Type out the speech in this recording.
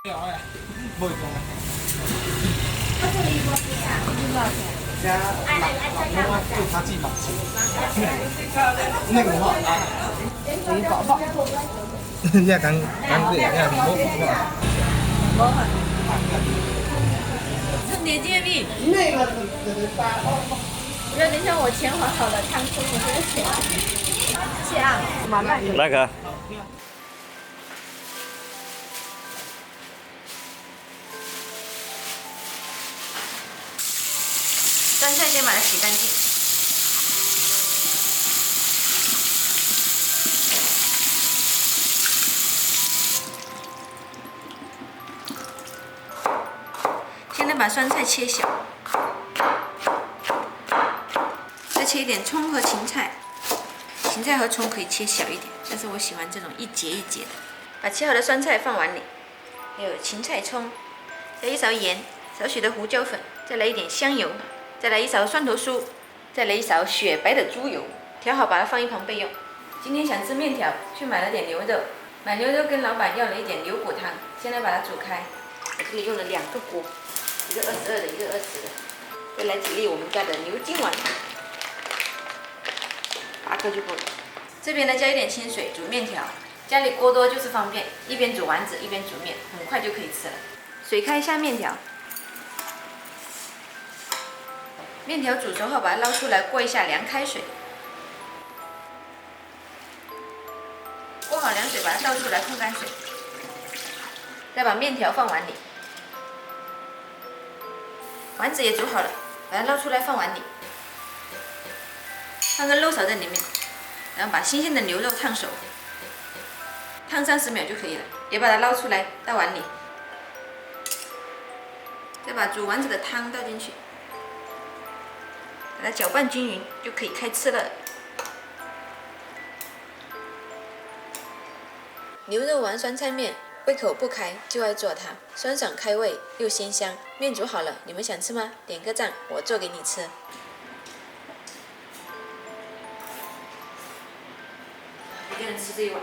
不会讲。加我对他记满钱。那个话，你爸爸，你讲对，你我是年鉴币。那个我说等一下我钱还好了，看出我这个钱。谢啊，麻烦。来个。酸菜先把它洗干净。现在把酸菜切小，再切一点葱和芹菜。芹菜和葱可以切小一点，但是我喜欢这种一节一节的。把切好的酸菜放碗里，还有芹菜、葱，加一勺盐，少许的胡椒粉，再来一点香油，再来一勺蒜头酥，再来一勺雪白的猪油，调好把它放一旁备用。今天想吃面条，去买了点牛肉，买牛肉跟老板要了一点牛骨汤，先来把它煮开。我这里用了2个锅，一个22的，一个20的。再来几粒我们家的牛筋丸，8个就够了。这边呢加一点清水煮面条，家里锅多就是方便，一边煮丸子一边煮面，很快就可以吃了。水开下面条，面条煮熟后把它捞出来过一下凉开水，过好凉水把它倒出来控干水，再把面条放碗里，丸子也煮好了，把它捞出来放碗里，放个肉勺在里面，然后把新鲜的牛肉烫熟，烫30秒就可以了，也把它捞出来倒碗里，再把煮丸子的汤倒进去，把它搅拌均匀就可以开吃了。牛肉丸酸菜面，胃口不开就爱做它，酸爽开胃又鲜香。面煮好了，你们想吃吗？点个赞，我做给你吃。一个人吃这一碗。